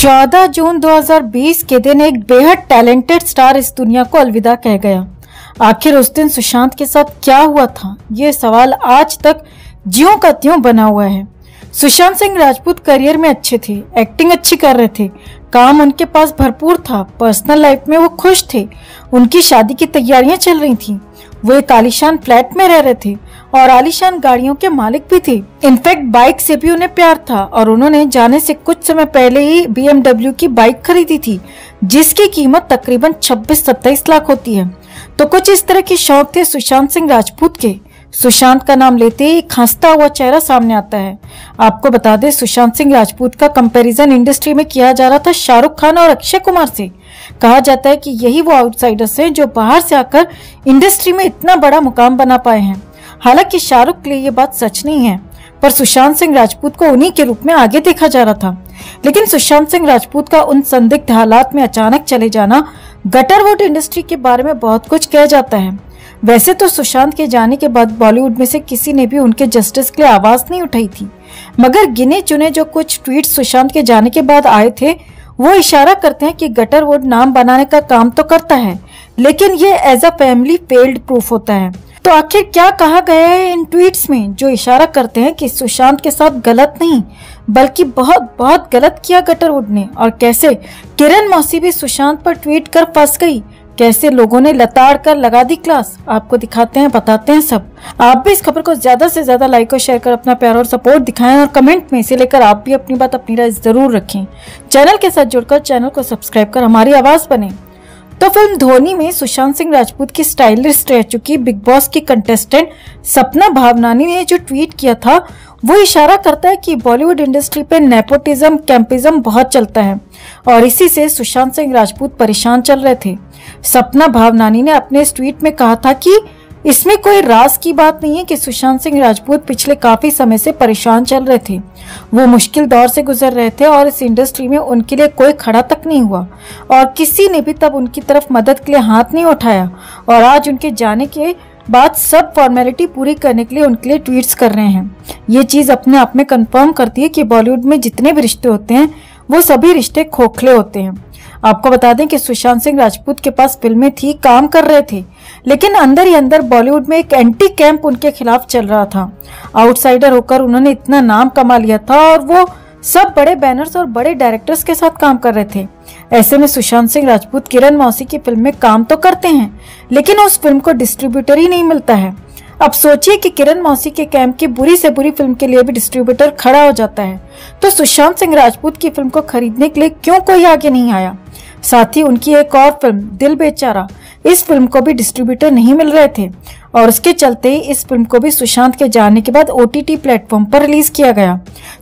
14 जून 2020 के दिन एक बेहद टैलेंटेड स्टार इस दुनिया को अलविदा कह गया। आखिर उस दिन सुशांत के साथ क्या हुआ था, ये सवाल आज तक ज्यों का त्यों बना हुआ है। सुशांत सिंह राजपूत करियर में अच्छे थे, एक्टिंग अच्छी कर रहे थे, काम उनके पास भरपूर था, पर्सनल लाइफ में वो खुश थे, उनकी शादी की तैयारियां चल रही थी, वो एक आलीशान फ्लैट में रह रहे थे और आलीशान गाड़ियों के मालिक भी थे। इनफैक्ट बाइक से भी उन्हें प्यार था और उन्होंने जाने से कुछ समय पहले ही BMW की बाइक खरीदी थी, जिसकी कीमत तकरीबन 26-27 लाख होती है। तो कुछ इस तरह के शौक थे सुशांत सिंह राजपूत के। सुशांत का नाम लेते ही एक हंसता हुआ चेहरा सामने आता है। आपको बता दें, सुशांत सिंह राजपूत का कंपैरिजन इंडस्ट्री में किया जा रहा था शाहरुख खान और अक्षय कुमार से। कहा जाता है कि यही वो आउटसाइडर्स हैं जो बाहर से आकर इंडस्ट्री में इतना बड़ा मुकाम बना पाए हैं। हालांकि शाहरुख के लिए ये बात सच नहीं है, पर सुशांत सिंह राजपूत को उन्हीं के रूप में आगे देखा जा रहा था। लेकिन सुशांत सिंह राजपूत का उन संदिग्ध हालात में अचानक चले जाना गटरवुड इंडस्ट्री के बारे में बहुत कुछ कह जाता है। वैसे तो सुशांत के जाने के बाद बॉलीवुड में से किसी ने भी उनके जस्टिस के लिए आवाज नहीं उठाई थी, मगर गिने चुने जो कुछ ट्वीट सुशांत के जाने के बाद आए थे वो इशारा करते हैं कि गटरवुड नाम बनाने का काम तो करता है, लेकिन ये as a family failed proof होता है। तो आखिर क्या कहा गया है इन ट्वीट्स में जो इशारा करते हैं कि सुशांत के साथ गलत नहीं बल्कि बहुत बहुत गलत किया गटरवुड ने, और कैसे किरण मौसी भी सुशांत पर ट्वीट कर फंस गई, कैसे लोगों ने लताड़ कर लगा दी क्लास। आपको दिखाते हैं, बताते हैं सब। आप भी इस खबर को ज्यादा से ज्यादा लाइक और शेयर कर अपना प्यार और सपोर्ट दिखाएं और कमेंट में इसे लेकर आप भी अपनी बात अपनी राय जरूर रखें। चैनल के साथ जुड़कर चैनल को सब्सक्राइब कर हमारी आवाज बने। तो फिल्म धोनी में सुशांत सिंह राजपूत की स्टाइलिस्ट रह चुकी बिग बॉस की कंटेस्टेंट सपना भावनानी ने जो ट्वीट किया था वो इशारा करता है कि बॉलीवुड इंडस्ट्री पे नेपोटिज्म कैंपिज्म बहुत चलता है और इसी से सुशांत सिंह राजपूत परेशान चल रहे थे। सपना भावनानी ने अपने इस ट्वीट में कहा था कि इसमें कोई राज की बात नहीं है कि सुशांत सिंह राजपूत पिछले काफी समय से परेशान चल रहे थे। वो मुश्किल दौर से गुजर रहे थे और इस इंडस्ट्री में उनके लिए कोई खड़ा तक नहीं हुआ और किसी ने भी तब उनकी तरफ मदद के लिए हाथ नहीं उठाया, और आज उनके जाने के बाद सब फॉर्मेलिटी पूरी करने के लिए उनके लिए ट्वीट्स कर रहे हैं। ये चीज अपने आप में कंफर्म करती है कि बॉलीवुड में जितने भी रिश्ते होते हैं वो सभी रिश्ते खोखले होते हैं। आपको बता दें कि सुशांत सिंह राजपूत के पास फिल्में थी, काम कर रहे थे, लेकिन अंदर ही अंदर बॉलीवुड में एक एंटी कैंप उनके खिलाफ चल रहा था। आउटसाइडर होकर उन्होंने इतना नाम कमा लिया था और वो सब बड़े बैनर्स और बड़े डायरेक्टर्स के साथ काम कर रहे थे। ऐसे में सुशांत सिंह राजपूत किरण मौसी की फिल्म में काम तो करते हैं, लेकिन उस फिल्म को डिस्ट्रीब्यूटर ही नहीं मिलता है। अब सोचिए कि किरण मौसी के कैंप की बुरी से बुरी फिल्म के लिए भी डिस्ट्रीब्यूटर खड़ा हो जाता है, तो सुशांत सिंह राजपूत की फिल्म को खरीदने के लिए क्यों कोई आगे नहीं आया। साथ ही उनकी एक और फिल्म दिल बेचारा, इस फिल्म को भी डिस्ट्रीब्यूटर नहीं मिल रहे थे और उसके चलते ही इस फिल्म को भी सुशांत के जाने के बाद OTT प्लेटफॉर्म पर रिलीज किया गया।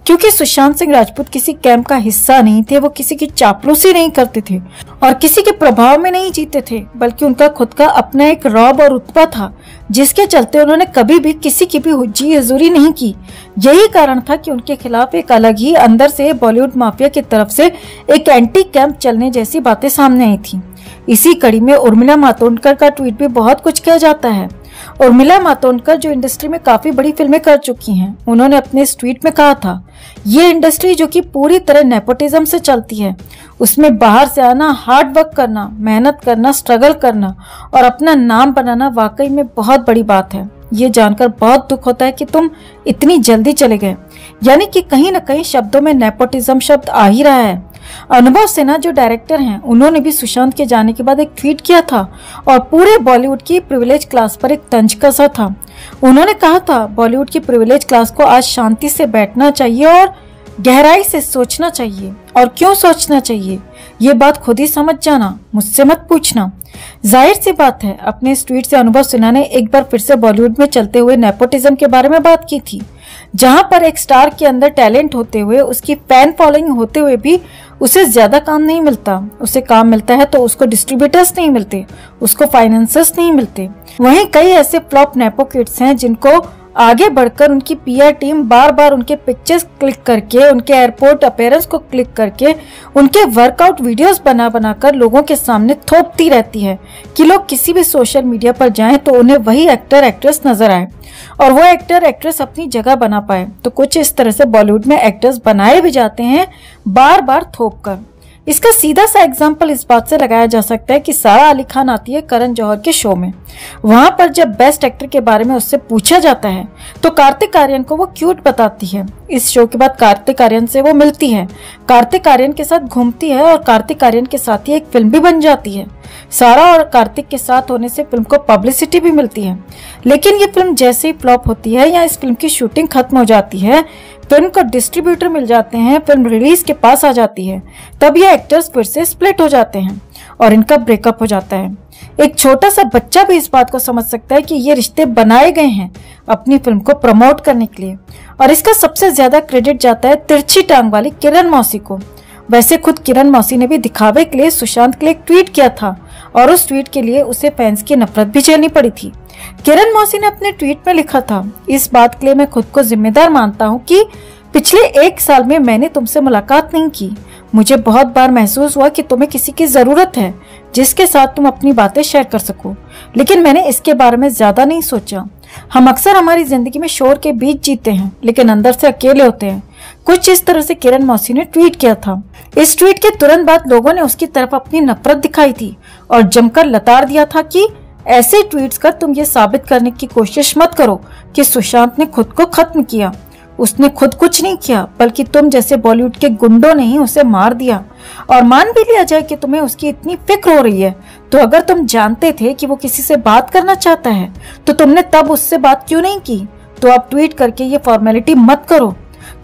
क्योंकि सुशांत सिंह राजपूत किसी कैंप का हिस्सा नहीं थे, वो किसी की चापलूसी नहीं करते थे और किसी के प्रभाव में नहीं जीते थे, बल्कि उनका खुद का अपना एक रौब और रुतबा था, जिसके चलते उन्होंने कभी भी किसी की भी हुज्जी हजूरी नहीं की। यही कारण था कि उनके खिलाफ एक अलग ही अंदर से बॉलीवुड माफिया की तरफ से एक एंटी कैंप चलने जैसी बातें सामने आई थी। इसी कड़ी में उर्मिला मातोंडकर का ट्वीट भी बहुत कुछ कह जाता है। उर्मिला मातोंडकर जो इंडस्ट्री में काफी बड़ी फिल्में कर चुकी हैं, उन्होंने अपने इस ट्वीट में कहा था, ये इंडस्ट्री जो कि पूरी तरह नेपोटिज्म से चलती है, उसमें बाहर से आना, हार्ड वर्क करना, मेहनत करना, स्ट्रगल करना और अपना नाम बनाना वाकई में बहुत बड़ी बात है। ये जानकर बहुत दुख होता है कि तुम इतनी जल्दी चले गए। यानी कि कहीं न कहीं शब्दों में नेपोटिज्म शब्द आ ही रहा है। अनुभव सिन्हा जो डायरेक्टर हैं, उन्होंने भी सुशांत के जाने के बाद एक ट्वीट किया था और पूरे बॉलीवुड की प्रिविलेज क्लास पर एक तंज कसा था। उन्होंने कहा था, बॉलीवुड की प्रिविलेज क्लास को आज शांति से बैठना चाहिए और गहराई से सोचना चाहिए। और क्यों सोचना चाहिए, ये बात खुद ही समझ जाना, मुझसे मत पूछना। जाहिर सी बात है, अपने इस ट्वीट से अनुभव सिन्हा ने एक बार फिर से बॉलीवुड में चलते हुए नेपोटिज्म के बारे में बात की थी, जहां पर एक स्टार के अंदर टैलेंट होते हुए, उसकी फैन फॉलोइंग होते हुए भी उसे ज्यादा काम नहीं मिलता। उसे काम मिलता है तो उसको डिस्ट्रीब्यूटर्स नहीं मिलते, उसको फाइनेंसर्स नहीं मिलते। वहीं कई ऐसे फ्लॉप नेपो किड्स हैं जिनको आगे बढ़कर उनकी पीआर टीम बार बार उनके पिक्चर्स क्लिक करके, उनके एयरपोर्ट अपीयरेंस को क्लिक करके, उनके वर्कआउट वीडियोस बना बनाकर लोगों के सामने थोपती रहती है कि लोग किसी भी सोशल मीडिया पर जाएं तो उन्हें वही एक्टर एक्ट्रेस नजर आए और वो एक्टर एक्ट्रेस अपनी जगह बना पाए। तो कुछ इस तरह से बॉलीवुड में एक्टर्स बनाए भी जाते हैं बार बार थोप कर। इसका सीधा सा एग्जाम्पल इस बात से लगाया जा सकता है कि सारा अली खान आती है करण जौहर के शो में। वहां पर जब बेस्ट एक्टर के बारे में उससे पूछा जाता है तो कार्तिक आर्यन को वो क्यूट बताती है। इस शो के बाद कार्तिक आर्यन से वो मिलती है, कार्तिक आर्यन के साथ घूमती है और कार्तिक आर्यन के साथ ही एक फिल्म भी बन जाती है। सारा और कार्तिक के साथ होने से फिल्म को पब्लिसिटी भी मिलती है। लेकिन ये फिल्म जैसे ही फ्लॉप होती है या इस फिल्म की शूटिंग खत्म हो जाती है, फिल्म को डिस्ट्रीब्यूटर मिल जाते हैं, फिल्म रिलीज के पास आ जाती है, तब ये एक्टर्स फिर से स्प्लिट हो जाते हैं और इनका ब्रेकअप हो जाता है। एक छोटा सा बच्चा भी इस बात को समझ सकता है कि ये रिश्ते बनाए गए हैं अपनी फिल्म को प्रमोट करने के लिए और इसका सबसे ज्यादा क्रेडिट जाता है तिरछी टांग वाली किरण मौसी को। वैसे खुद किरण मौसी ने भी दिखावे के लिए सुशांत के लिए एक ट्वीट किया था और उस ट्वीट के लिए उसे फैंस की नफरत भी झेलनी पड़ी थी। किरण मौसी ने अपने ट्वीट में लिखा था, इस बात के लिए मैं खुद को जिम्मेदार मानता हूँ कि पिछले 1 साल में मैंने तुमसे मुलाकात नहीं की। मुझे बहुत बार महसूस हुआ कि तुम्हें किसी की जरूरत है जिसके साथ तुम अपनी बातें शेयर कर सको, लेकिन मैंने इसके बारे में ज्यादा नहीं सोचा। हम अक्सर हमारी जिंदगी में शोर के बीच जीते हैं लेकिन अंदर से अकेले होते हैं। कुछ इस तरह से किरण मौसी ने ट्वीट किया था। इस ट्वीट के तुरंत बाद लोगों ने उसकी तरफ अपनी नफरत दिखाई थी और जमकर लताड़ दिया था कि ऐसे ट्वीट्स कर तुम ये साबित करने की कोशिश मत करो कि सुशांत ने खुद को खत्म किया। उसने खुद कुछ नहीं किया बल्कि तुम जैसे बॉलीवुड के गुंडों ने ही उसे मार दिया। और मान भी लिया जाए कि तुम्हें उसकी इतनी फिक्र हो रही है, तो अगर तुम जानते थे कि वो किसी से बात करना चाहता है तो तुमने तब उससे बात क्यों नहीं की? तो अब ट्वीट करके ये फॉर्मेलिटी मत करो।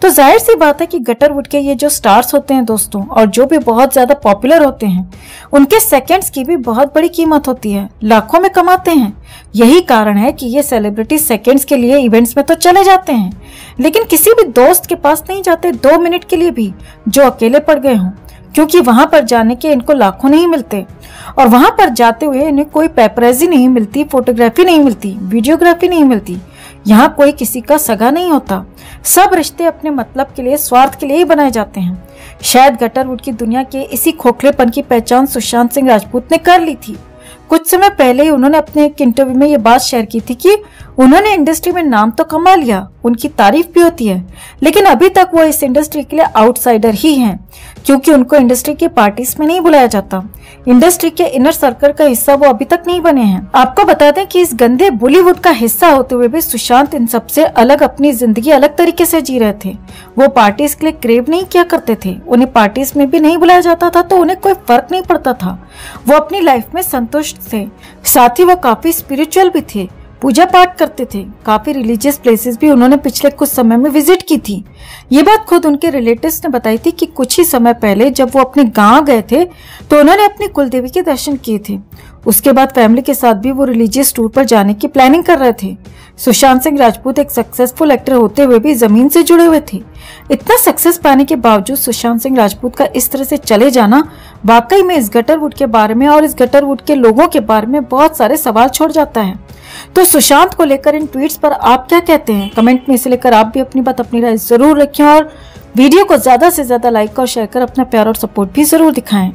तो जाहिर सी बात है कि गटरवुड के ये जो स्टार्स होते हैं दोस्तों, और जो भी बहुत ज्यादा पॉपुलर होते हैं, उनके सेकंड्स की भी बहुत बड़ी कीमत होती है, लाखों में कमाते हैं। यही कारण है कि ये सेलिब्रिटी सेकंड्स के लिए इवेंट्स में तो चले जाते हैं लेकिन किसी भी दोस्त के पास नहीं जाते 2 मिनट के लिए भी जो अकेले पड़ गए हों, क्योंकि वहां पर जाने के इनको लाखों नहीं मिलते और वहां पर जाते हुए इन्हें कोई पेपरेजी नहीं मिलती, फोटोग्राफी नहीं मिलती, वीडियोग्राफी नहीं मिलती। यहाँ कोई किसी का सगा नहीं होता। सब रिश्ते अपने मतलब के लिए, स्वार्थ के लिए ही बनाए जाते हैं। शायद गटरवुड की दुनिया के इसी खोखलेपन की पहचान सुशांत सिंह राजपूत ने कर ली थी। कुछ समय पहले ही उन्होंने अपने एक इंटरव्यू में ये बात शेयर की थी कि उन्होंने इंडस्ट्री में नाम तो कमा लिया, उनकी तारीफ भी होती है, लेकिन अभी तक वो इस इंडस्ट्री के लिए आउटसाइडर ही हैं, क्योंकि उनको इंडस्ट्री की पार्टीज में नहीं बुलाया जाता। इंडस्ट्री के इनर सर्कल का हिस्सा वो अभी तक नहीं बने हैं। आपको बता दें कि इस गंदे बॉलीवुड का हिस्सा होते हुए भी सुशांत इन सबसे अलग अपनी जिंदगी अलग तरीके से जी रहे थे। वो पार्टीज के लिए क्रेव नहीं किया करते थे, उन्हें पार्टीज में भी नहीं बुलाया जाता था तो उन्हें कोई फर्क नहीं पड़ता था। वो अपनी लाइफ में संतुष्ट थे। साथ ही वो काफी स्पिरिचुअल भी थे, पूजा पाठ करते थे। काफी रिलीजियस प्लेसेस भी उन्होंने पिछले कुछ समय में विजिट की थी। ये बात खुद उनके रिलेटिव्स ने बताई थी कि कुछ ही समय पहले जब वो अपने गांव गए थे तो उन्होंने अपनी कुलदेवी के दर्शन किए थे। उसके बाद फैमिली के साथ भी वो रिलीजियस टूर पर जाने की प्लानिंग कर रहे थे। सुशांत सिंह राजपूत एक सक्सेसफुल एक्टर होते हुए भी जमीन से जुड़े हुए थे। इतना सक्सेस पाने के बावजूद सुशांत सिंह राजपूत का इस तरह से चले जाना वाकई में इस गटरवुड के बारे में और इस गटरवुड के लोगों के बारे में बहुत सारे सवाल छोड़ जाता है। तो सुशांत को लेकर इन ट्वीट्स पर आप क्या कहते हैं? कमेंट में इसे लेकर आप भी अपनी बात, अपनी राय जरूर रखें और वीडियो को ज्यादा से ज्यादा लाइक और शेयर कर अपना प्यार और सपोर्ट भी जरूर दिखाएं।